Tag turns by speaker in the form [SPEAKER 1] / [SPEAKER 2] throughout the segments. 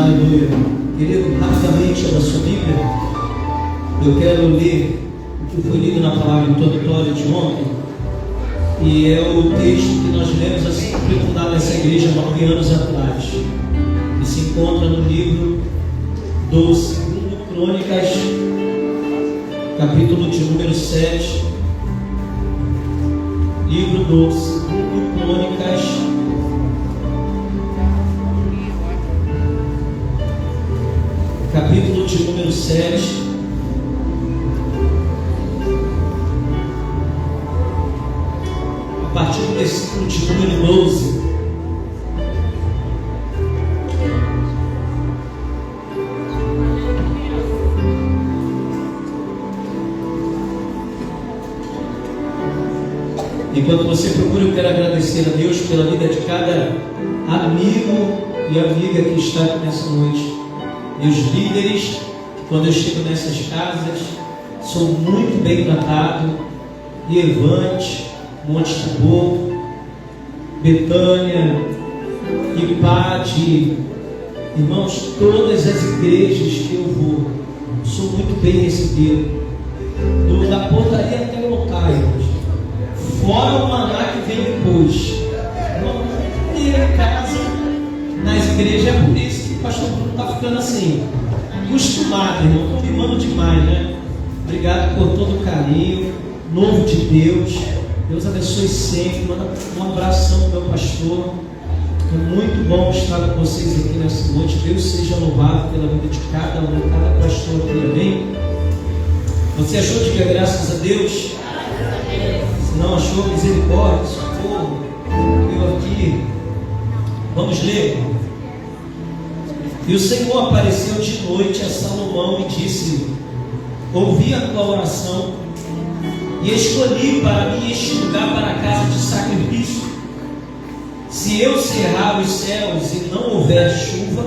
[SPEAKER 1] Aleluia. Querido, rapidamente da sua Bíblia, eu quero ler o que foi lido na palavra introdutória de ontem, e é o texto que nós lemos assim que foi fundada essa igreja 9 anos atrás, e se encontra no livro do 2 Crônicas, capítulo de número 7. Livro do 2 Crônicas, capítulo de número 7, a partir do versículo de número 12. Enquanto você procura, eu quero agradecer a Deus pela vida de cada amigo e amiga que está aqui nessa noite. Meus líderes, que quando eu chego nessas casas, sou muito bem tratado. Levante, Monte Tabor, Betânia, Ipade, irmãos, todas as igrejas que eu vou, sou muito bem recebido. Da portaria até o local, irmãos. Fora o maná que vem depois. Não ter casa nas igrejas. É por isso que o pastor Bruno está ficando assim, acostumado, irmão. Estou rimando demais, né? Obrigado por todo o carinho. Novo de Deus. Deus abençoe sempre. Manda um abração para o meu pastor. É muito bom estar com vocês aqui nessa noite. Deus seja louvado pela vida de cada um, cada pastor aqui. Amém? Você achou de que graças a Deus? Se não achou, misericórdia, socorro, eu aqui. Vamos ler. E o Senhor apareceu de noite a Salomão e disse: ouvi a tua oração e escolhi para mim este lugar para a casa de sacrifício. Se eu cerrar os céus e não houver chuva,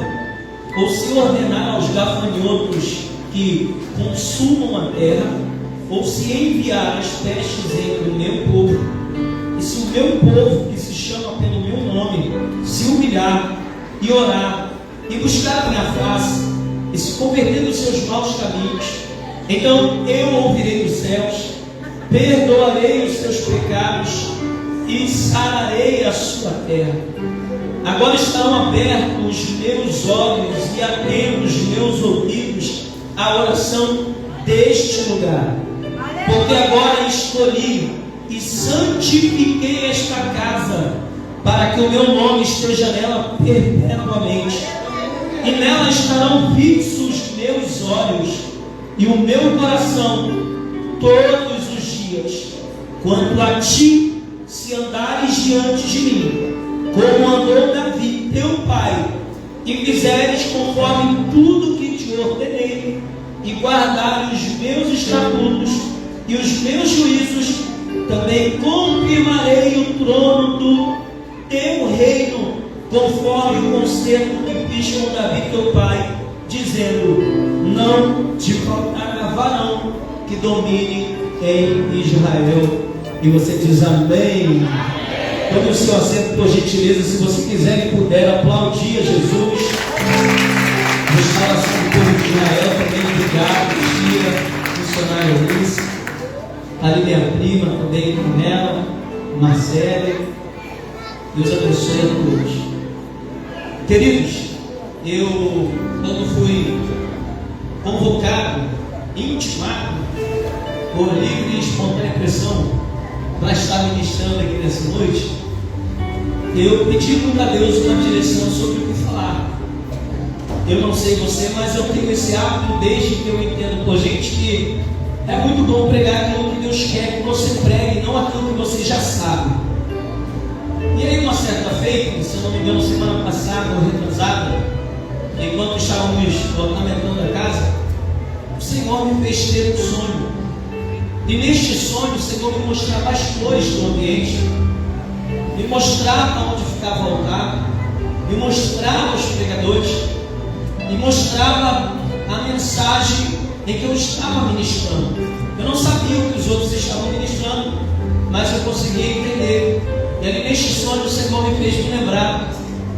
[SPEAKER 1] ou se ordenar aos gafanhotos que consumam a terra, ou se enviar as pestes entre o meu povo, e se o meu povo, que se chama pelo meu nome, se humilhar e orar e buscar a minha face e se converter dos seus maus caminhos, então eu ouvirei dos céus, perdoarei os seus pecados e sararei a sua terra. Agora estarão abertos os meus olhos e atentos os meus ouvidos à oração deste lugar, porque agora escolhi e santifiquei esta casa, para que o meu nome esteja nela perpetuamente, e nela estarão fixos meus olhos e o meu coração todos os dias. Quanto a ti, se andares diante de mim, como andou Davi teu pai, e fizeres conforme tudo que te ordenei, e guardares os meus estatutos e os meus juízos, também confirmarei o trono do teu reino, conforme o concerto que fiz com Davi teu pai, dizendo: não te faltará varão que domine em Israel. E você diz amém. Tome o seu assento, por gentileza. Se você quiser e puder, aplaudir a Jesus. Restauração do povo de Israel também. Obrigado, tia, missionária Luiz. Ali minha prima também com ela, Marcele. Deus abençoe a todos. Queridos, eu, quando fui convocado, intimado, por livre e espontânea pressão, para estar ministrando aqui nessa noite, eu pedi para Deus uma direção sobre o que falar. Eu não sei você, mas eu tenho esse hábito desde que eu entendo por gente que é muito bom pregar aquilo que Deus quer que você pregue, não aquilo que você já sabe. E aí, uma certa feita, se eu não me engano, semana passada ou retrasada, enquanto estávamos ornamentando a casa, o Senhor me fez ter um sonho. E neste sonho o Senhor me mostrava as flores do ambiente, me mostrava onde ficava o altar, me mostrava os pregadores, me mostrava a mensagem em que eu estava ministrando. Eu não sabia o que os outros estavam ministrando, mas eu conseguia entender. E ali neste sonho o Senhor me fez me lembrar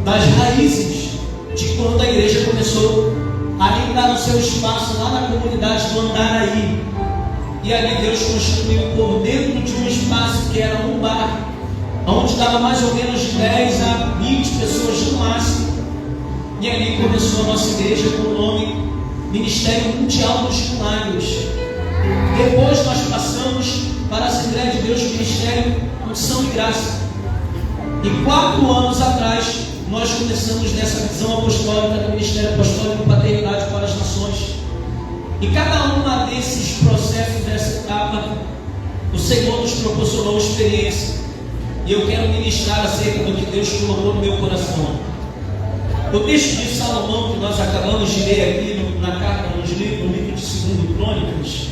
[SPEAKER 1] das raízes de quando a igreja começou começou a limpar o seu espaço lá na comunidade do Andaraí. E ali Deus constituiu o povo dentro de um espaço que era um bar, onde dava mais ou menos de 10 a 20 pessoas no máximo. E ali começou a nossa igreja com o nome Ministério Mundial dos Milagres. Depois nós passamos para a Assembleia de Deus Ministério Unção e Graça. E 4 anos atrás nós começamos nessa visão apostólica do Ministério Apostólico Paternidade para as Nações. E cada uma desses processos, dessa etapa, o Senhor nos proporcionou uma experiência. E eu quero ministrar acerca do que Deus colocou no meu coração. O texto de Salomão que nós acabamos de ler aqui na carta, no livro de 2 Crônicas,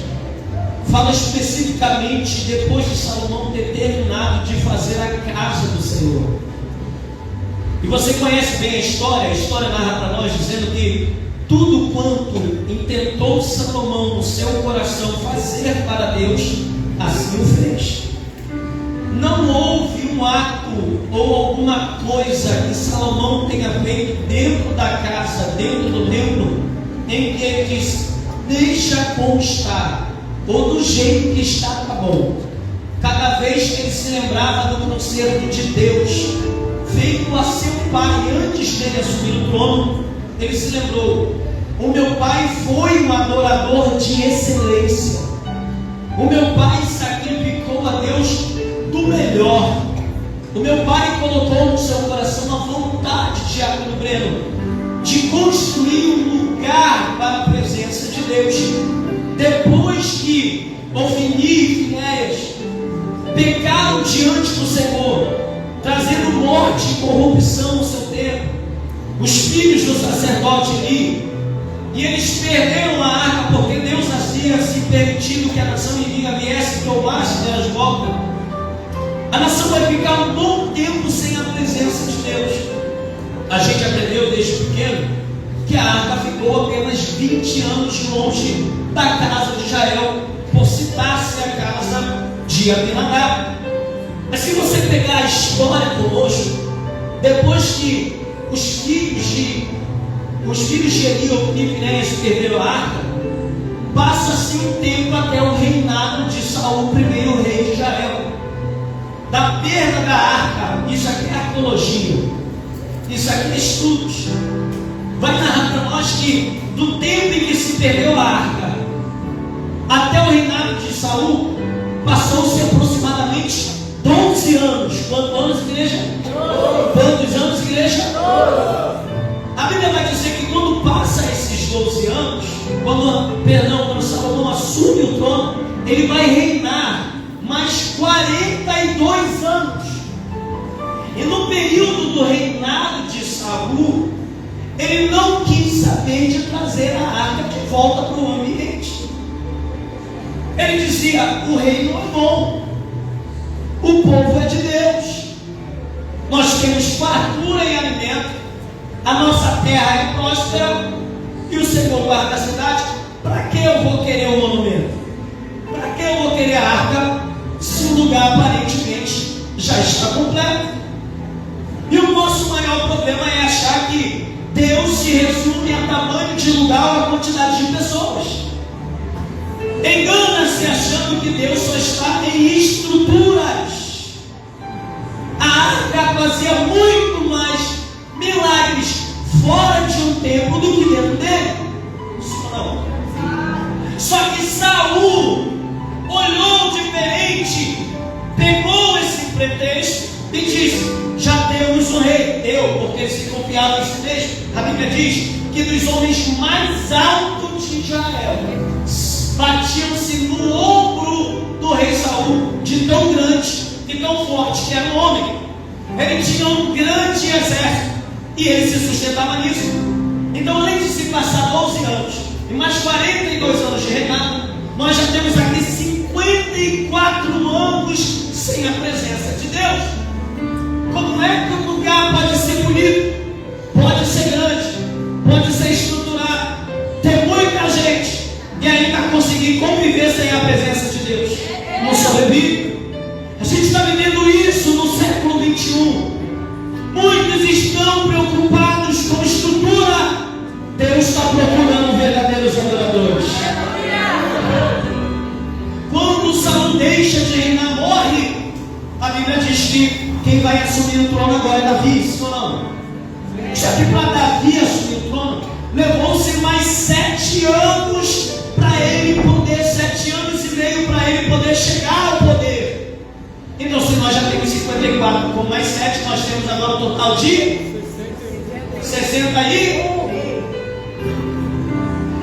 [SPEAKER 1] fala especificamente depois de Salomão ter terminado de fazer a casa do Senhor. E você conhece bem a história narra para nós dizendo que tudo quanto intentou Salomão no seu coração fazer para Deus, assim o fez. Não houve um ato ou alguma coisa que Salomão tenha feito dentro da casa, dentro do templo, em que ele disse: deixa constar, ou do jeito que está, tá bom. Cada vez que ele se lembrava do concerto de Deus feito a seu pai antes dele assumir o trono, ele se lembrou: o meu pai foi um adorador de excelência, o meu pai sacrificou a Deus do melhor, o meu pai colocou no seu coração a vontade, Tiago do Breno, de construir um lugar para a presença de Deus. Depois que Ofni e Finéias pecaram diante do Senhor, trazendo morte e corrupção no seu tempo, os filhos do sacerdote Eli, e eles perderam a arca porque Deus havia se permitido que a nação inimiga viesse e tomasse delas volta. A nação vai ficar um bom tempo sem a presença de Deus. A gente aprendeu desde pequeno que a arca ficou apenas 20 anos longe da casa de Israel, por citar-se a casa de Abinadab. Mas se você pegar a história conosco, depois que os filhos de Eli, Ofni e Finéias perderam a arca, passa-se um tempo até o reinado de Saul, o primeiro rei de Israel. Da perda da arca, isso aqui é arqueologia, isso aqui é estudos, vai narrar para nós que do tempo em que se perdeu a arca até o reinado de Saul, passou-se aproximadamente 12 anos. Quantos anos, igreja? Quantos anos, igreja? A Bíblia vai dizer que quando passa esses 12 anos, quando Salomão assume o trono, ele vai reinar mais 42 anos. E no período do reinado de Saul, ele não quis saber de trazer a arca de volta para o ambiente. Ele dizia: o reino é bom, o povo é de Deus, nós temos fartura em alimento, a nossa terra é próspera e o Senhor guarda a cidade. Para que eu vou querer um monumento? Para que eu vou querer a arca se o lugar aparentemente já está completo? E o nosso maior problema é achar que Deus se resume a tamanho de lugar ou a quantidade de pessoas. Engana-se achando que Deus só está em estruturas. A arca fazia muito mais milagres fora de um templo do que dentro dele. Isso não. Só que Saul olhou diferente, pegou esse pretexto e disse: já temos um rei. Porque ele se confiava em si mesmo. A Bíblia diz que dos homens mais altos de Israel batiam-se no ombro do rei Saul, de tão grande e tão forte que era o homem. Ele tinha um grande exército e ele se sustentava nisso. Então, além de se passar 12 anos e mais 42 anos de reinado, nós já temos aqui 54 anos sem a presença de Deus. Como é que um lugar pode ser bonito, pode ser grande, pode ser estruturado, ter muita gente e ainda conseguir conviver sem a presença de Deus? Não sobrevive. A gente está vivendo isso no século 21. Muitos estão preocupados com estruturas decidir quem vai assumir o trono agora. É Davi, sim ou não? Só que para Davi assumir o trono, levou-se mais 7 anos para ele poder, 7 anos e meio para ele poder chegar ao poder. Então, se nós já temos 54 com mais 7, nós temos agora um total de 61.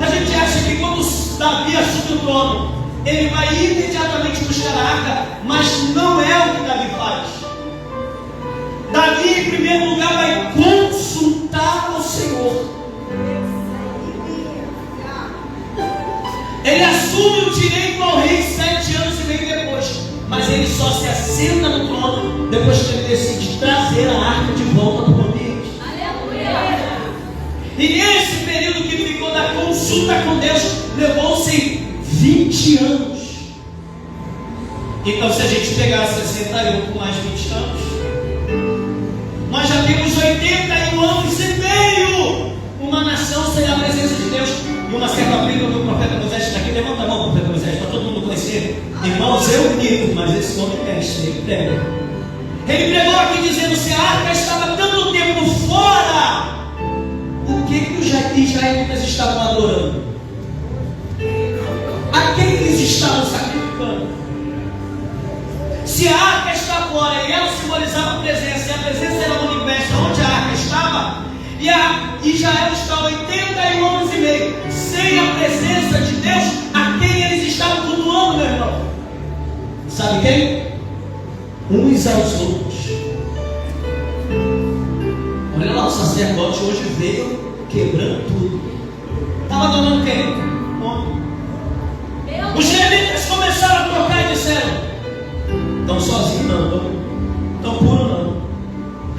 [SPEAKER 1] A gente acha que quando Davi assume o trono, ele vai imediatamente buscar a arca, mas não é o que Davi faz. Davi, em primeiro lugar, vai consultar ao Senhor. Ele assume o direito ao rei 7 anos e meio depois, mas ele só se assenta no trono depois que ele decide trazer a arca de volta para o ambiente. Aleluia! E nesse período que ficou da consulta com Deus, levou-se 20 anos. Então, se a gente pegar 61 com mais 20 anos, nós já temos 81 anos e meio. Uma nação sem a presença de Deus. E uma certa vez, o profeta Moisés está aqui. Levanta a mão, profeta Moisés, para todo mundo conhecer. Irmãos, eu bonito, mas esse nome é mestre. Ele prega. Ele pregou aqui dizendo: se a arca estava tanto tempo fora, o que os israelitas estavam adorando? A quem eles estavam sacrificando? Se a arca está fora e ela simbolizava a presença, e a presença era o universo onde a arca estava, e Israel está 81 anos e meio sem a presença de Deus, a quem eles estavam cultuando, meu irmão? Sabe quem? Uns aos outros. Olha lá, o sacerdote hoje veio quebrando tudo. Estava adorando quem? Os israelitas começaram a tocar e disseram: estão sozinhos não, estão puros não.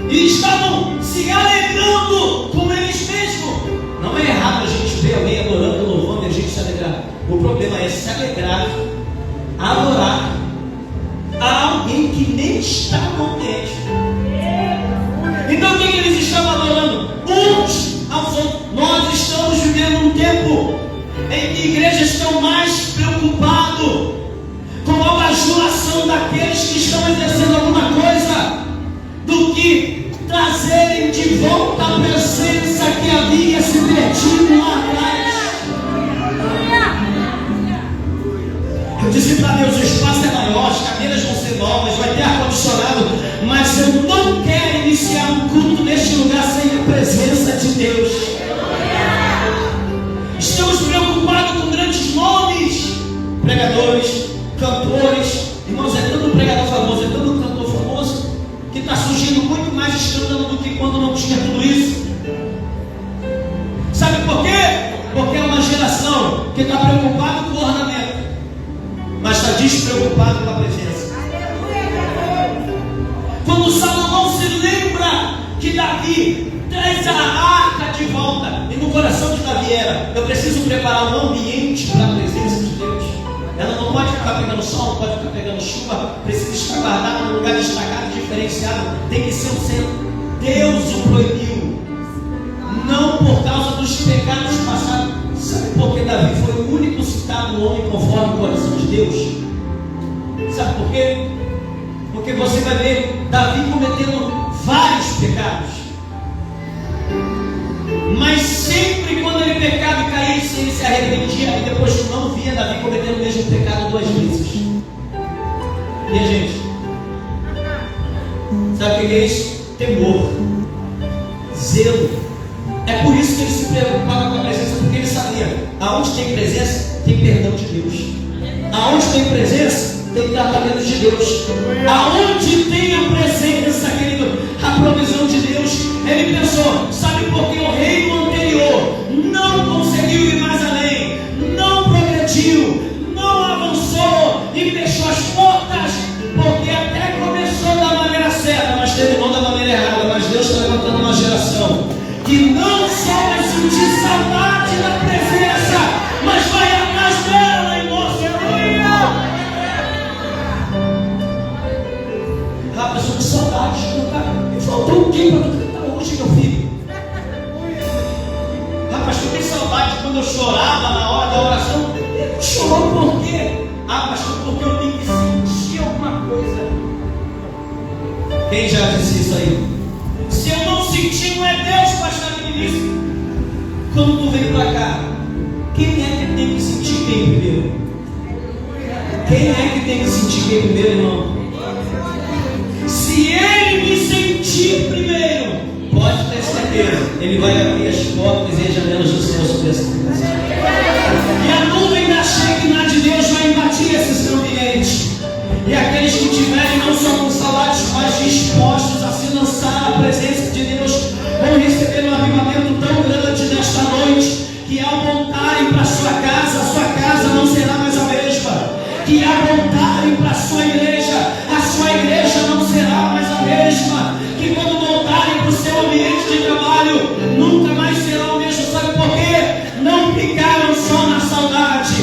[SPEAKER 1] E estavam se alegrando com eles mesmos. Não é errado a gente ver alguém adorando, louvando e a gente se alegrar. O problema é se alegrar, adorar a alguém que nem está no ambiente. Então o que eles estavam adorando? Uns aos outros. Nós estamos vivendo um tempo em que igrejas estão mais preocupadas com a bajulação daqueles que estão exercendo alguma coisa, do que trazerem de volta a presença que havia se perdido lá atrás. Eu disse para Deus: o espaço é maior, as cadeiras vão ser novas, vai ter ar-condicionado, mas eu não quero iniciar um culto neste lugar sem a presença de Deus. Estamos preocupados com grandes nomes, pregadores, cantores. Irmãos, é tanto pregador famoso, é tanto cantor famoso, que está surgindo muito mais escândalo do que quando não tinha tudo isso. Sabe por quê? Porque é uma geração que está preocupada com o ornamento, mas está despreocupado com a presença. Quando Salomão se lembra que Davi traz a arca de volta, e no coração de Davi era: eu preciso preparar um ambiente para a presença de Deus. Ela não pode ficar pegando sol, não pode ficar pegando chuva, precisa estar guardada num lugar destacado, diferenciado, tem que ser o centro. Deus o proibiu, não por causa dos pecados passados. Sabe por que Davi foi o único citado homem conforme o coração de Deus? Sabe por quê? Porque você vai ver Davi cometendo vários pecados, mas sempre quando ele pecava e caía, ele se arrependia, e depois não via Davi cometendo o mesmo pecado 2 vezes. E a gente? Sabe o que é isso? Temor, zelo. É por isso que ele se preocupava com a presença, porque ele sabia: aonde tem presença, tem perdão de Deus. Aonde tem presença, tem tratamento de Deus. Aonde tem a presença, querido, a provisão de Deus. Ele pensou: sabe por que o reino anterior não conseguiu ir mais além, não progrediu, não avançou e fechou as portas? Porque até começou da maneira certa, mas terminou da maneira errada. Mas Deus está levantando uma geração que não só vai sentir saudade da presença, mas vai atrás dela em nosso reino. Ah, pessoa, que saudade de cantar. Me faltou o quê para tu cantar hoje, meu filho? Ah, pastor, tem saudade quando eu chorava na hora da oração. Ele chorou por quê? Ah, pastor, porque eu tenho que sentir alguma coisa. Quem já disse isso aí? Se eu não sentir, não é Deus, pastor Vinícius. Quando tu vem para cá, quem é que tem que sentir quem primeiro? Quem é que tem que sentir quem primeiro, irmão? Se ele me sentir primeiro, pode ter certeza, ele vai abrir as portas e as janelas do céu sobre essa casa. E a nuvem da Shekinah de Deus vai invadir esse seu ambiente. E aqueles que tiverem não só com salários, mas dispostos a se lançar à presença de Deus, vão receber um avivamento tão grande nesta noite, que ao voltarem para a sua casa não será mais a mesma. Que ao voltarem para a sua igreja não será mais a mesma. Que quando voltarem para o seu ambiente de trabalho, nunca mais será o mesmo. Sabe por quê? Não ficaram só na saudade,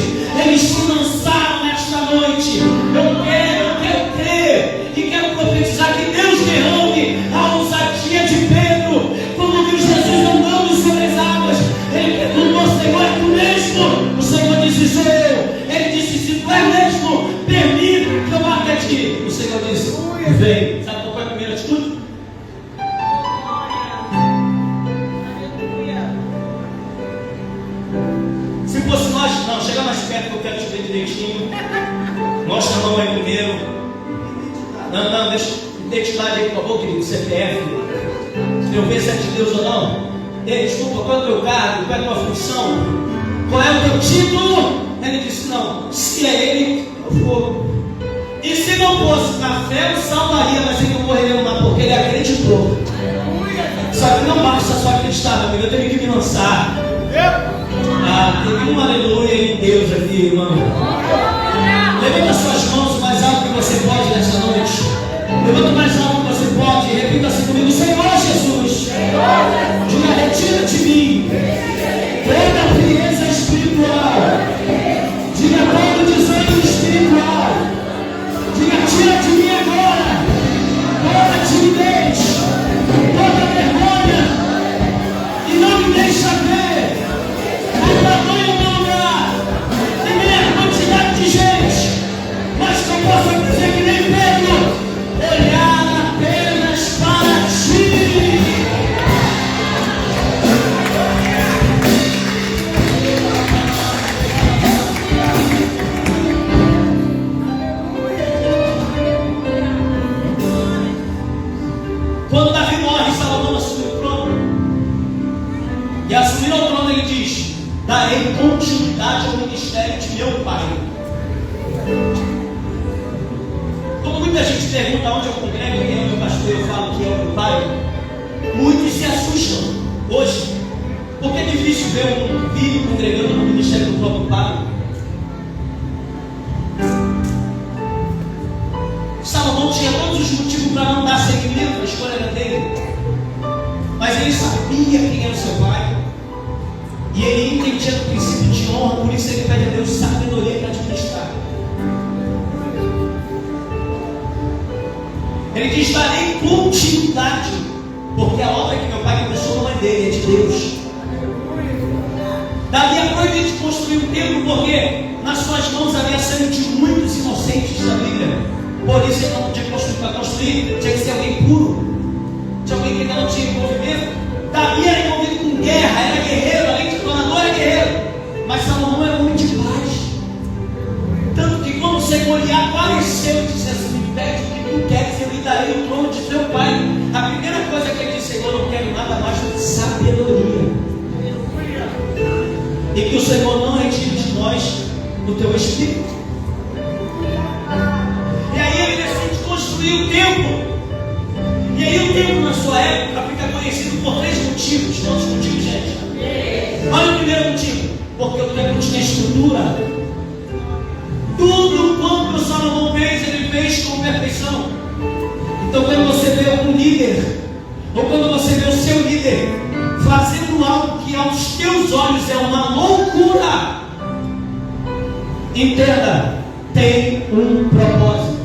[SPEAKER 1] eles se lançaram nesta noite. Eu quero crer e quero profetizar que Deus derrame a ousadia de Pedro. Quando viu Jesus andando sobre as águas, ele perguntou: Senhor, é tu mesmo? O Senhor disse: sou eu. Ele disse: se tu é mesmo, permita que eu vá até ti. O Senhor disse: vem. Sabe qual foi a primeira atitude? Se fosse nós, não, chega mais perto que eu quero te ver direitinho. Mostra a mão aí primeiro. Não, deixa identidade aí, por favor, querido, CPF. Eu ver se é de Deus ou não. Ei, desculpa, qual é o teu cargo? Qual é a tua função? Qual é o teu título? Ele disse: não, se é ele, eu vou. E se não fosse na fé, eu salvaria, mas ele não morreria no mar, porque ele acreditou. Só que não basta só acreditar, meu amigo, eu tenho que me lançar. Tem um aleluia em Deus aqui, irmão. Levanta suas mãos o mais alto que você pode nessa noite. Levanta o mais alto que você pode. Repita assim comigo: Senhor Jesus, diga: retira de mim toda frieza espiritual. Diga: todo desânimo espiritual. Diga: tira de mim agora toda timidez, toda vergonha, e não me deixa ver o tamanho do lugar e nem a quantidade de gente, mas que eu possa dizer que nem Pedro, olhar apenas para ti. Quando Davi morre, Salomão assumiu o trono. E assumindo o trono, ele diz: darei continuidade ao ministério de meu pai. Quando muita gente pergunta onde eu congrego, quem é o meu pastor, eu falo que é o meu pai, muitos se assustam hoje, porque é difícil ver um filho congregando no ministério do próprio pai. Salomão tinha todos os motivos para não dar seguimento, a escolha era dele, mas ele sabia quem era o seu pai, e ele entendia o princípio de honra, por isso ele pede a Deus sabedoria para administrar. Ele diz: darei continuidade, porque a obra que meu pai começou não é dele, é de Deus. Davi é proibido de construir um templo, porque nas suas mãos havia sangue de muitos inocentes da Bíblia. Por isso ele não podia construir. Para construir tinha que ser alguém puro, tinha alguém que ainda não tinha envolvimento. Davi era envolvido com guerra, era guerreiro, além de planador, era guerreiro. Mas Salomão era um homem de paz. Tanto que quando o Senhor lhe apareceu e disse assim: me pede o que tu queres, eu lhe darei o trono de teu pai. A primeira coisa que ele disse: Senhor, não quero nada mais do que sabedoria. E que o Senhor não retire de nós o teu espírito. E aí ele decide construir o templo. E aí o templo, na sua época, fica conhecido por 3 motivos. Quantos motivos, gente? Olha o primeiro motivo: porque o templo tinha estrutura. Tudo quanto o Salomão fez, ele fez com perfeição. Então quando você vê um líder, ou quando você vê o seu líder fazendo algo que aos teus olhos é uma loucura, entenda, tem um propósito.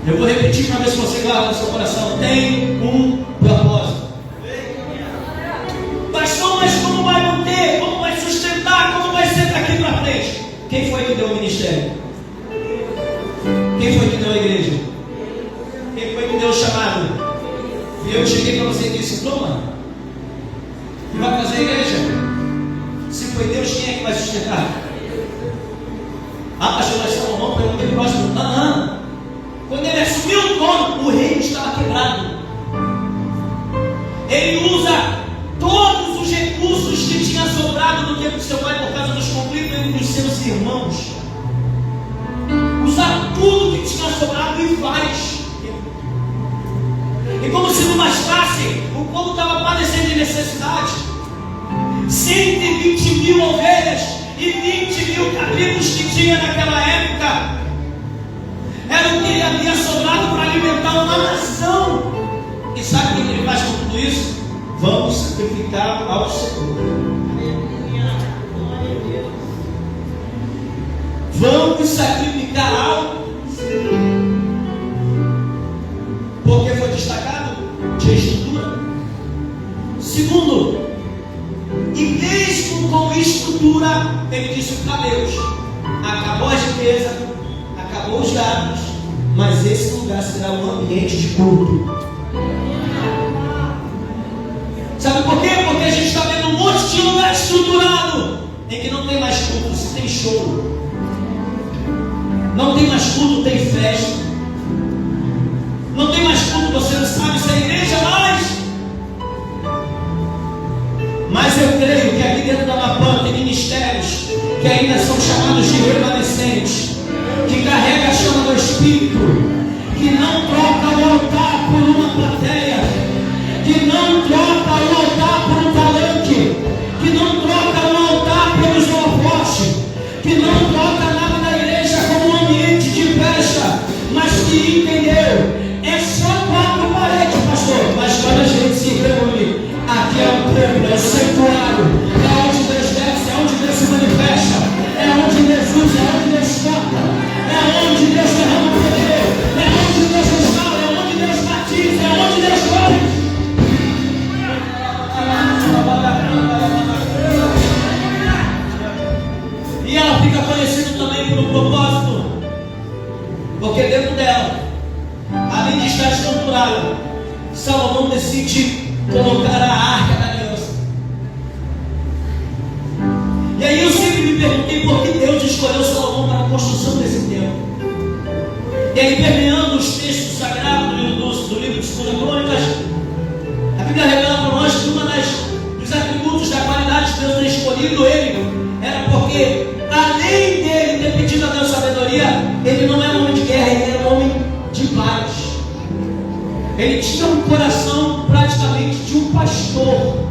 [SPEAKER 1] Eu vou repetir para ver se você guarda no seu coração: tem um propósito. Pastor, mas como vai manter? Como vai sustentar? Como vai ser daqui para frente? Quem foi que deu o ministério? Quem foi que deu a igreja? Quem cheguei para você e disse: toma, e vai fazer a igreja. Se foi Deus, quem é que vai sustentar? Ah, pastor, mas Salomão foi muito próximo. Não. Quando ele assumiu o trono, o reino estava quebrado. Ele usa todos os recursos que tinha sobrado no tempo de seu pai por causa dos conflitos entre os seus irmãos. Usa tudo que tinha sobrado e faz. E como se não bastasse, o povo estava padecendo de necessidade. 120 mil ovelhas e 20 mil cabritos que tinha naquela época era o que havia sobrado para alimentar uma nação. E sabe o que ele faz com tudo isso? Vamos sacrificar ao Senhor. Vamos sacrificar ao Senhor. Porque foi destacado de estrutura. Segundo, e mesmo com estrutura, ele disse para Deus: acabou as riquezas, acabou os gados, mas esse lugar será um ambiente de culto. Sabe por quê? Porque a gente está vendo um monte de lugar estruturado em que não tem mais culto, se tem show. Não tem mais culto, tem festa. Não tem mais culto, você não sabe se é igreja mais. Mas eu creio que aqui dentro da Amapã tem ministérios que ainda são chamados de remanescentes, que carrega a chama do Espírito, que não troca o altar por uma plateia, que não troca o altar por um palanque, que não troca o altar pelos holofotes, que não troca nada da igreja como um ambiente de festa, mas que entendeu, é só 4 paredes, pastor, mas quando a gente se reúne, aqui é o templo, é o santuário, é onde Deus desce, é onde Deus se manifesta, é onde Deus usa, é onde Deus toca, é onde Deus derrama poder, é onde Deus restaura, é onde Deus batiza, é onde Deus faz. E ela fica conhecida também por um propósito, porque dentro dela, além de estar estruturada, Salomão decide colocar a arca da aliança. E aí eu sempre me perguntei por que Deus escolheu Salomão para a construção desse templo. E aí, permeando os textos sagrados do livro de 2 Crônicas, a Bíblia revela para nós que dos atributos da qualidade de Deus ter escolhido ele era porque, além dele ter pedido a Deus sabedoria, ele não era um homem de guerra, ele era um homem de paz. Ele tinha um coração praticamente de um pastor.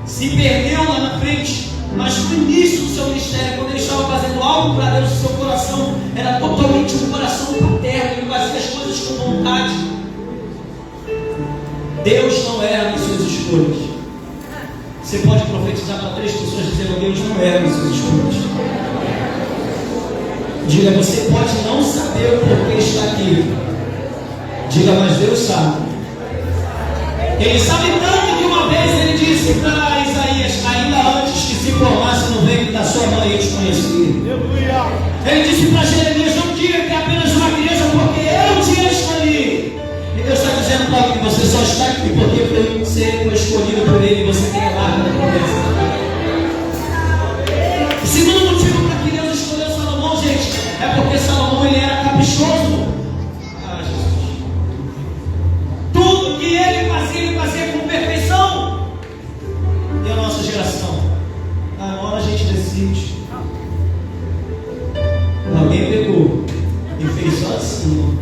[SPEAKER 1] Se perdeu lá na frente, mas no início do seu ministério, quando ele estava fazendo algo para Deus, o seu coração era totalmente um coração paterno. Ele fazia as coisas com vontade. Deus não erra nas suas escolhas. Você pode profetizar para 3 pessoas dizendo: Deus não erra nas suas escolhas. Diga: você pode não saber o porquê está aqui. Diga: mas Deus sabe. Ele sabe tanto que uma vez ele disse para Isaías, ainda antes que se formasse no ventre da sua mãe, eu te conheci. Ele disse para Jeremias: não diga que é apenas uma criança, porque eu te escolhi. E Deus está dizendo para que você só está aqui porque você foi escolhido por ele e você tem a marca da promessa. O segundo motivo para que Deus escolheu Salomão, gente, é porque Salomão ele era caprichoso. Tudo que ele fazia com perfeição. E a nossa geração? Na hora a gente decide. Alguém pegou e fez só assim.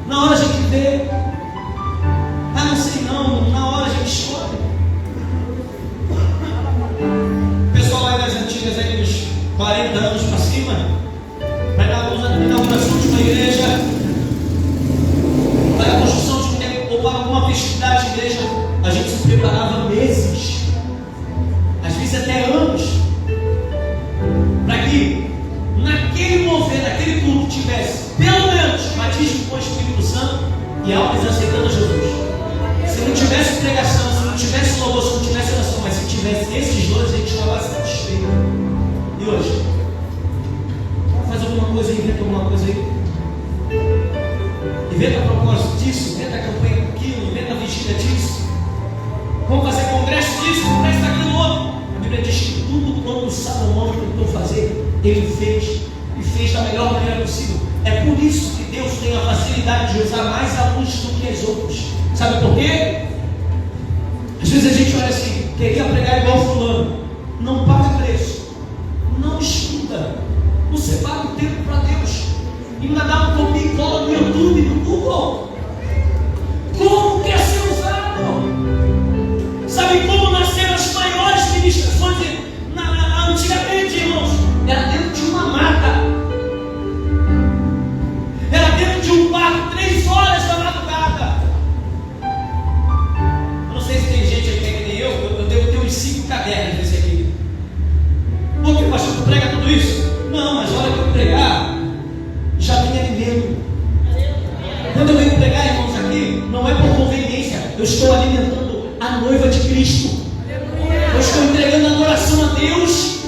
[SPEAKER 1] Na hora a gente vê. Não sei não. Na hora a gente escolhe. O pessoal lá das antigas, aí dos 40 anos para cima, vai dar a inauguração de uma igreja, para a construção de um templo ou para alguma festividade de igreja, a gente se preparava meses, às vezes até anos, para que naquele mover, naquele culto tivesse pelo menos batismo com o Espírito Santo e almas aceitando a Jesus. Se não tivesse pregação, se não tivesse louvor, se não tivesse oração, mas se tivesse esses dois, a gente estava satisfeito. E hoje? Faz alguma coisa aí, inventa alguma coisa aí. Inventa a propósito disso, inventa a campanha Vamos fazer congresso disso, congresso daquilo outro. A Bíblia diz que tudo quanto Salomão tentou fazer, ele fez. E fez da melhor maneira possível. É por isso que Deus tem a facilidade de usar mais alguns do que os outros. Sabe por quê? Às vezes a gente olha assim, queria pregar igual fulano. Não paga preço. Não estuda. Não separa o tempo para Deus. E ainda dá um copia e cola no YouTube, no Google. Como quer ser usado? Sabe como nasceram as maiores ministrações antigamente, irmãos? Era dentro de uma mata. Era dentro de um quarto, 3 horas da madrugada. Eu não sei se tem gente aqui que nem eu devo ter uns 5 cadernos desse aqui. Por que, pastor, tu prega tudo isso? Não, mas a hora que eu pregar, já tem alimento. Quando eu venho pregar, irmãos, aqui, não é por conveniência, eu estou alimentando a noiva de Cristo. Eu estou entregando adoração a Deus.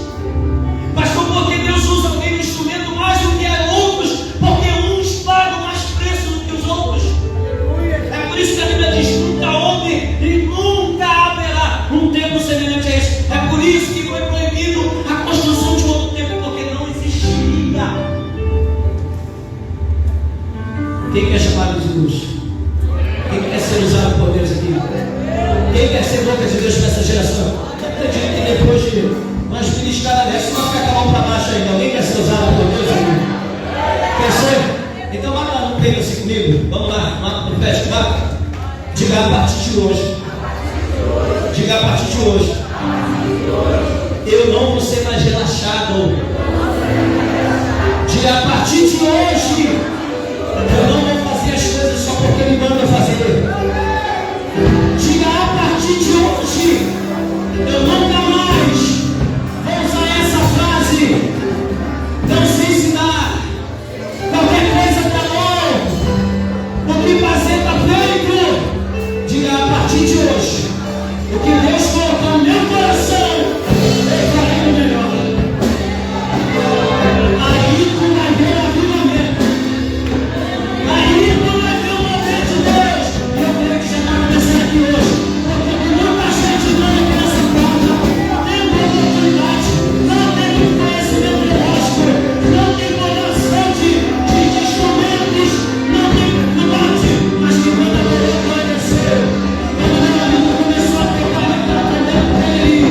[SPEAKER 1] Pastor, porque Deus usa alguém no instrumento mais do que outros, porque uns pagam mais preço do que os outros. É por isso que a Bíblia diz: nunca houve e nunca haverá um tempo semelhante a esse. É por isso que foi proibido a construção de outro tempo, porque não existiria. Quem quer chamar de Deus? Quem quer ser usado por Deus aqui? Quem quer ser boca de Deus para essa geração? Eu acredito que depois de umas beliscadas dessas, não fica com a mão para baixo ainda. Alguém quer ser usado por Deus aqui? Quer ser? Então vai lá no peito assim comigo. Vamos lá, no pé, vai. Diga a partir de hoje. Diga a partir de hoje. Eu não vou ser mais relaxado. Diga a partir de hoje. Eu não vou fazer as coisas só porque me manda fazer. Diga a partir de hoje. Eu nunca mais vou usar essa frase. Não se ensinar. Qualquer coisa está bom. O que fazer está feito. Diga a partir de hoje. O que Deus colocou no meu coração, eu farei o melhor. Aí tu vai ver o avivamento. Aí tu vai ver o mover de Deus. Eu creio que já está começando aqui hoje. Porque tem muita gente entrando aqui nessa porta. Tem uma oportunidade. Não tem conhecimento lógico. Não tem coração de instrumentos. Não tem dificuldade. Mas que quando a coroa desceu, quando o meu amigo começou a tocar, ele estava aprendendo com ele.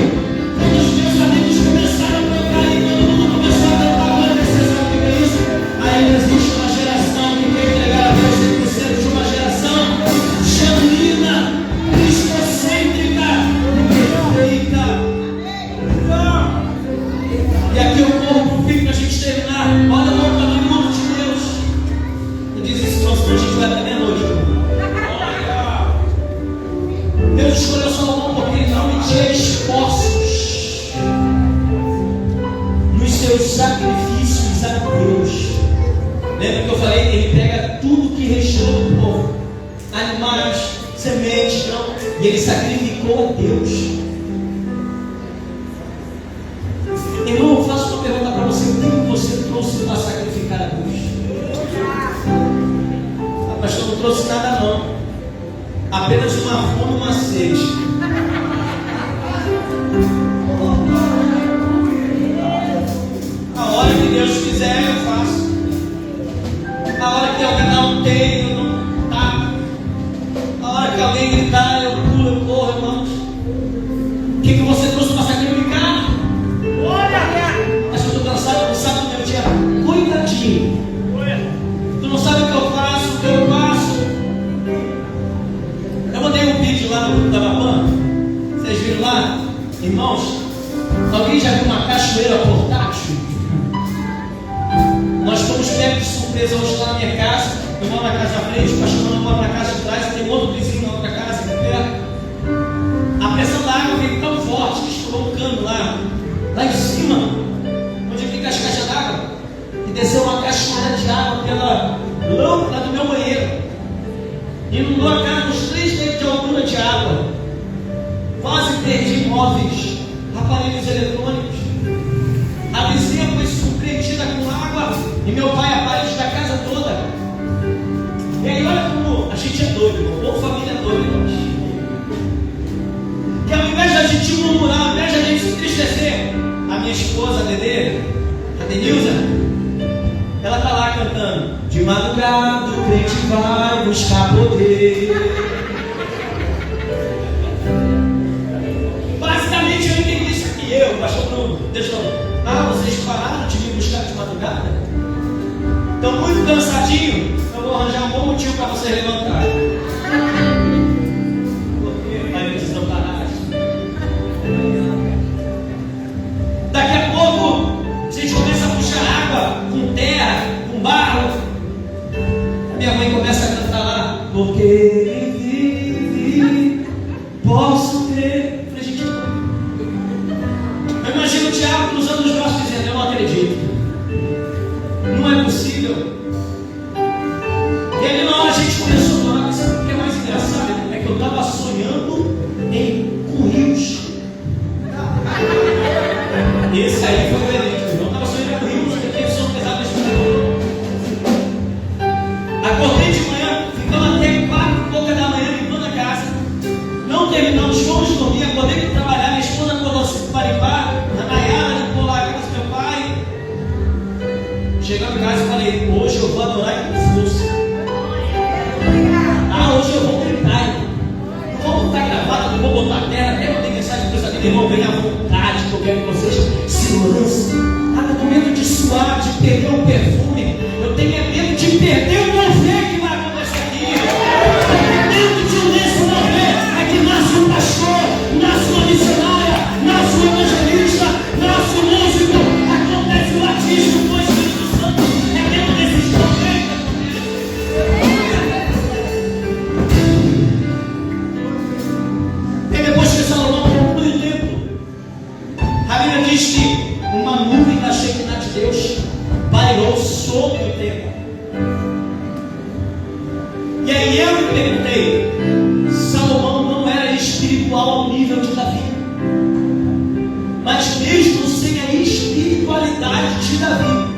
[SPEAKER 1] Quando os meus amigos começaram a tocar e todo mundo começou a cantar, agora você sabe o que é isso? Aí existe uma geração que quer entregar a Deus 100% de uma geração genuína, cristocêntrica, perfeita. E aqui eu corro para o fim para a gente terminar. Olha o tamanho de Deus. Eu disse isso, senão a gente vai até meia-noite. Deus escolheu Salomão porque ele não media esforços nos seus sacrifícios a Deus. Lembra que eu falei? Ele pega tudo que restou do povo, animais, sementes, grão, e ele sacrificou a Deus. Irmão, eu faço uma pergunta para você: o que você trouxe para sacrificar a Deus? Ah, pastor, não trouxe nada não. Apenas uma fome e uma sede. A hora que Deus quiser, eu faço. A hora que alguém não tem, eu não taco. A hora que alguém gritar, eu pulo, eu corro, irmãos. O que você trouxe para sacrificar? Mas eu estou cansado, não sabe o meu dia. Cuidadinho. Tu não sabe o que eu faço, o que eu faço. Eu mandei um vídeo lá no grupo da Babã. Vocês viram lá? Irmãos, alguém já viu uma cachoeira portátil? Nós fomos pegos de surpresa hoje lá na minha casa. Eu moro na casa da frente, o pastor não mora na casa de trás, tem outro vizinho na outra casa, aqui perto. A pressão da água veio tão forte que estourou um cano lá em cima, onde fica as caixas d'água, e desceu uma cachoeira de água pela lâmpada do meu banheiro. Inundou a casa dos 3 metros de altura de água. Quase perdi móveis, aparelhos eletrônicos. A vizinha foi surpreendida com água e meu pai a parede da casa toda. E aí olha como a gente é doido, irmão. Ou família é doida, irmãos. entristecer, a minha esposa, a Dedê, a Denilza, ela está lá cantando: de madrugada o crente vai buscar poder. Basicamente eu entendi isso aqui. Eu, pastor Bruno, deixa eu... vocês pararam de me buscar de madrugada? Estão muito cansadinhos? Eu vou arranjar um bom motivo para vocês levantarem. Porque vai precisar parar. Daqui a pouco vocês começam a puxar água com terra, com barro. A minha mãe começa a cantar lá: porque ele vive, posso ter. Eu falei: gente, eu imagino o Tiago cruzando os braços dizendo: eu não acredito, não é possível. E aí a gente começou a falar. Sabe o que é mais engraçado? É que eu estava sonhando com rios. Esse aí foi o veredito. Eu estava sonhando com rios, porque teve sono pesado nesse mundo. Acordei de manhã, ficamos até 4h da manhã limpando a casa. Não terminamos, fomos dormir, acordei para trabalhar. Minha esposa acordou para limpar. A Nayara limpou lá a casa do meu pai. Chegando em casa e falei: hoje eu vou adorar com força. Hoje eu vou gritar. Não vou botar gravata, não vou botar terra. Até não tem mensagem para essa vida, irmão. Venha à vontade, que eu quero que vocês segurança. Nada com medo de suar, de perder o perfume. Eu tenho medo de perder o mover que vai acontecer aqui. Dentro de um desse mover é que nasce um pastor, nasce uma missionária, nasce um evangelista, nasce um músico. Acontece o batismo com o Espírito Santo. É dentro desses mover. E depois que Salomão conclui o templo, a Bíblia diz que uma nuvem da Shekinah de Deus pairou sobre o templo. E aí eu me perguntei: Salomão não era espiritual ao nível de Davi, mas mesmo sem a espiritualidade de Davi,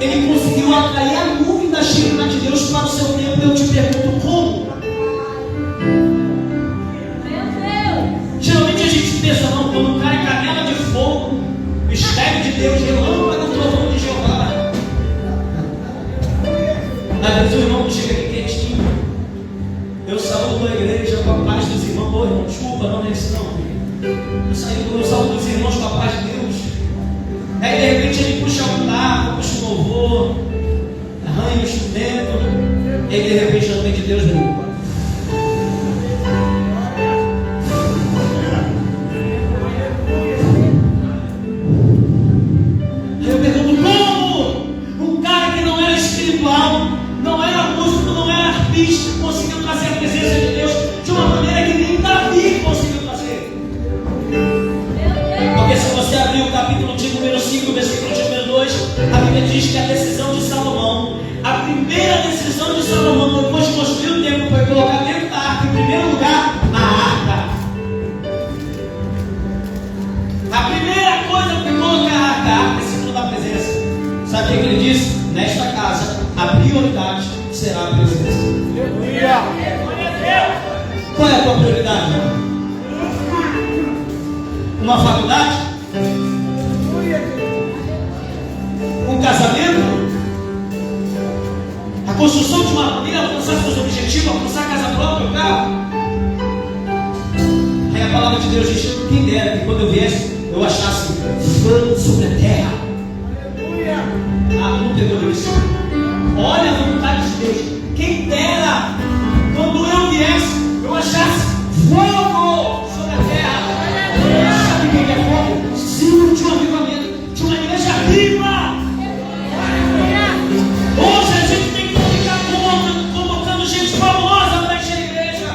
[SPEAKER 1] ele conseguiu atrair a nuvem da Shekinah de Deus para o seu templo. Eu te pergunto: como? Geralmente a gente pensa: não, quando cai canela de fogo, mistério de Deus, relâmpago, trovão de Jeová. Às vezes o irmão chega aqui quietinho, eu saúdo a igreja com a paz dos irmãos. Ô irmão, desculpa, não é isso não. Eu saúdo os irmãos com a paz de Deus. Aí de repente ele puxa um carro, puxa um louvor, arranha o instrumento, e aí de repente não tem de Deus nenhum. Eu pergunto: como um cara que não era espiritual, não era músico, não era artista, conseguiu trazer a presença de Deus de uma maneira que nem Davi conseguiu trazer? Porque se você abrir o capítulo de número 5, versículo de número 2, a Bíblia diz que a decisão de Salomão, a primeira decisão de Salomão depois de construir o templo, foi colocar dentro da arca, em primeiro lugar, a arca. A primeira coisa foi colocar a arca da presença. Sabe o que ele disse? Nesta casa, a prioridade será a presença. Qual é a tua prioridade, irmão? Uma faculdade? Um casamento? A construção de uma família, alcançar seus objetivos, alcançar casa própria, o carro? Aí a palavra de Deus diz: quem dera que quando eu viesse, eu achasse fã sobre a terra. Não pegou isso. Olha a vontade de Deus. Quem dera quando eu viesse, eu achasse fogo sobre a terra. Sabe o que é fogo? Símbolo de um avivamento, de uma igreja viva. Hoje a gente tem que ficar convocando gente famosa para encher a igreja.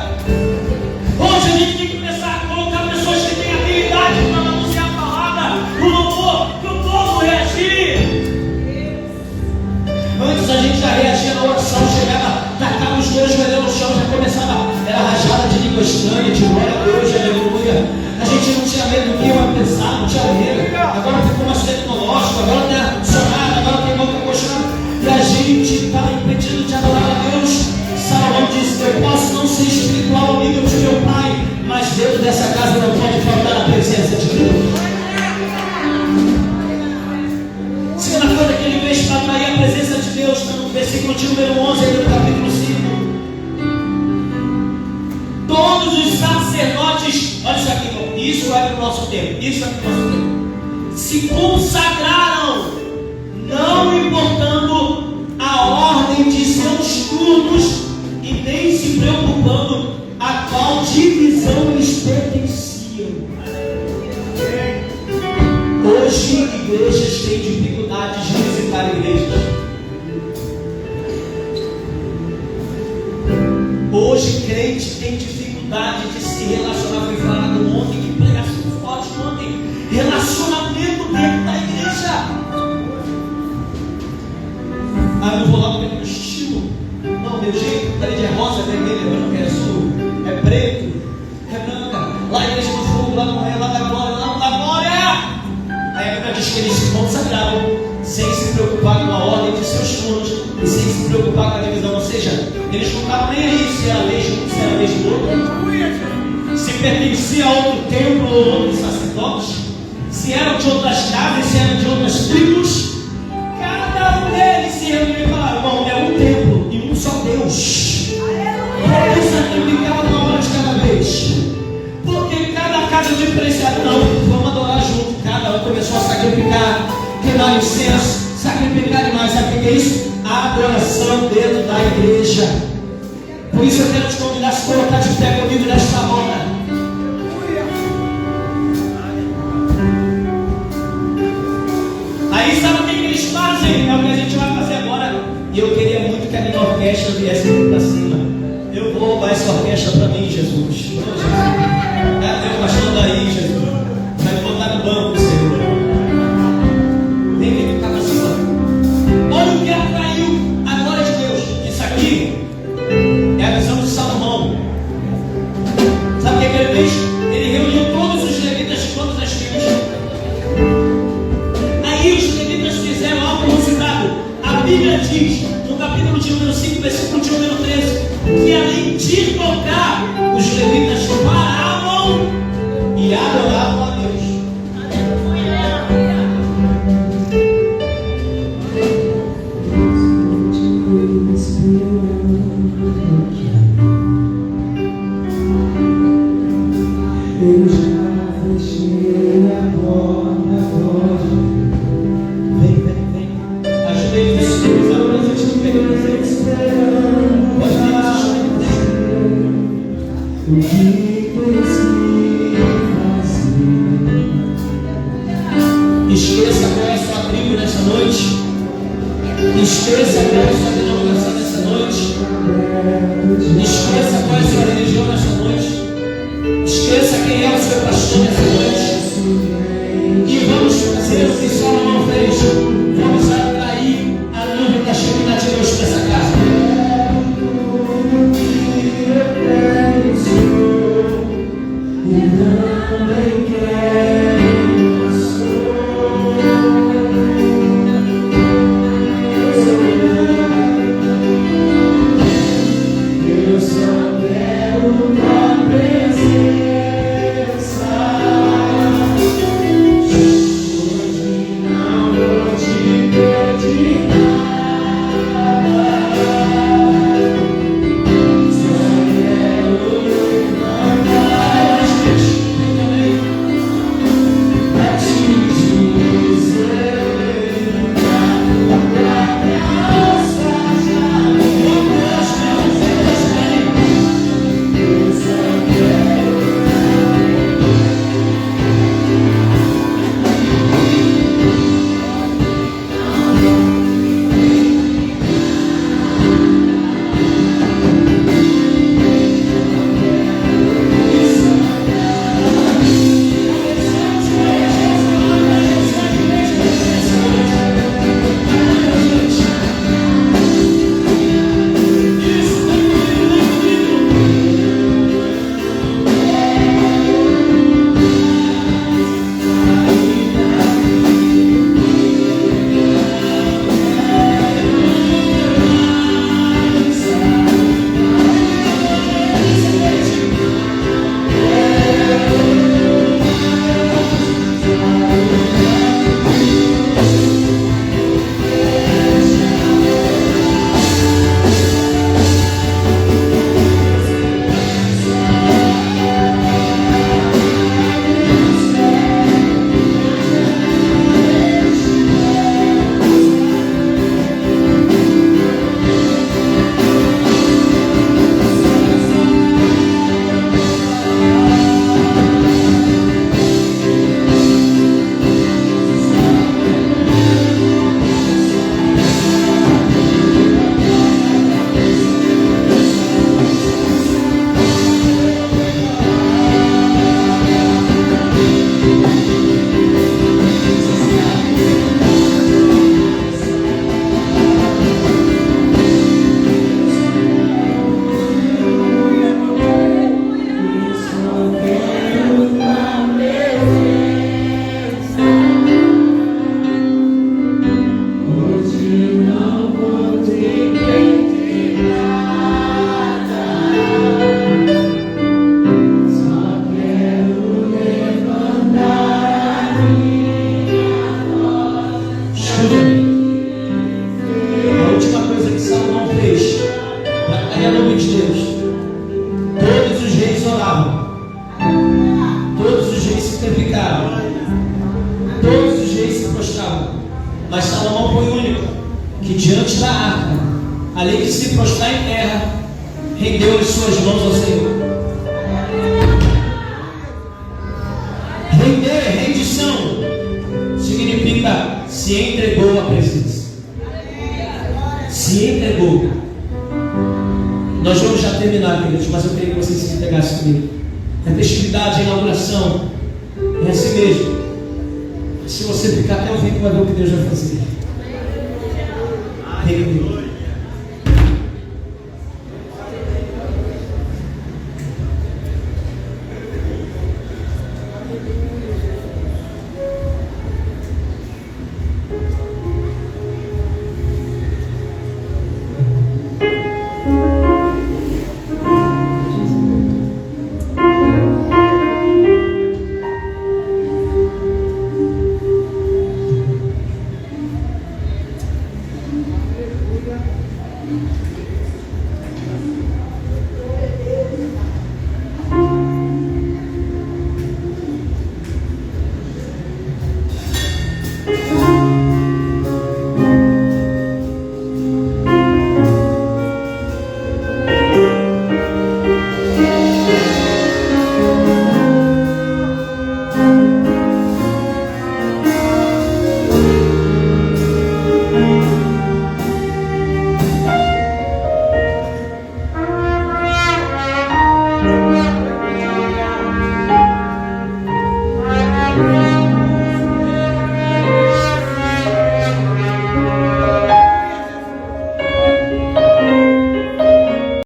[SPEAKER 1] Hoje a gente tem que começar a colocar pessoas que têm habilidade para anunciar a palavra, o louvor, para o povo reagir. Antes a gente já reagia na oração, chegava, tacava os dois joelhos no chão, já começava, era rajada de língua estranha, de glória a Deus, de aleluia. A gente não tinha medo do que ia pensar, não tinha medo. Agora ficou mais tecnológico, agora tem ar-condicionado, agora tem boca coxinada. E a gente está impedindo de adorar a Deus. Salomão disse: eu posso não ser espiritual ao nível de meu pai, mas dentro dessa casa não pode faltar a presença de Deus. Isso é para o nosso tempo. Isso é para o nosso tempo. Se consagraram, não importando a ordem de seus turnos e nem se preocupando a qual divisão eles pertenciam. Hoje, igrejas têm dificuldades de visitar igrejas. Hoje, crente tem dificuldade de se relacionar. Foi falado ontem, que pregação forte ontem. Relacionamento dentro da igreja. Ah, eu vou lá porque é meu estilo. Não, meu jeito, parede é rosa, é vermelho, é branco, é azul, é preto, é branca. Lá a igreja do fogo, lá não é, lá da glória, lá não dá glória. Aí a Bíblia diz que eles se consagraram sem se preocupar com a ordem de seus turnos e sem se preocupar com a divisão. Ou seja, eles não estavam nem aí se era a lei de um, se era a lei do outro, se pertencia a outro templo ou outros sacerdotes, se eram de outras casas, se eram de outras tribos. Cada um deles se reunia e falava: irmão, é um templo e um só Deus. Eles sacrificavam uma hora de cada vez, porque cada casa diferenciada. Não, vamos adorar junto. Cada um começou a sacrificar, queimar incenso, sacrificar demais. Sabe o que é isso? A adoração dentro da igreja. Por isso eu quero te convidar a se colocar de pé comigo nesta hora. Aí sabe o que eles fazem? É o que a gente vai fazer agora. E eu queria muito que a minha orquestra viesse aqui para cima. Eu vou roubar essa orquestra para mim, Jesus. Oh, Jesus. Cadê o pastor daí, Jesus? Vai me botar no banco, Senhor. Vem ficar para cima. Olha o que atraiu a glória de Deus. Isso aqui é a visão de Salomão. Sabe o que ele fez? Ele reuniu todos os levitas de todas as tribos. Aí os levitas fizeram algo inusitado. A Bíblia diz, no capítulo de número 5, versículo de número 13, que além de tocar, os levitas paravam e adoravam a Deus.
[SPEAKER 2] Eu já fechei a porta.
[SPEAKER 1] Vem. Ajuda eles a utilizar o presente que pega presente. Pode vir.
[SPEAKER 2] O que preciso fazer?
[SPEAKER 1] Esqueça qual é a sua tribo nessa noite. Esqueça qual é a sua denominação nessa noite. Esqueça qual é a sua religião nessa noite. Esqueça quem é o seu pastor nessa noite. E vamos fazer o que Salomão fez. Vamos atrair a nuvem da Shekinah de Deus para essa casa.
[SPEAKER 2] Hoje não vou te
[SPEAKER 1] sacrificaram. Todos os reis se prostravam. Mas Salomão foi o único que diante da arca, além de se prostrar em terra, rendeu as suas mãos ao Senhor. Rendição significa se entregou à presença. Se entregou. Nós vamos já terminar, queridos, mas eu queria que vocês se entregassem comigo. A festividade, a inauguração é assim mesmo. Se você ficar até o fim, vai ver o que Deus vai fazer.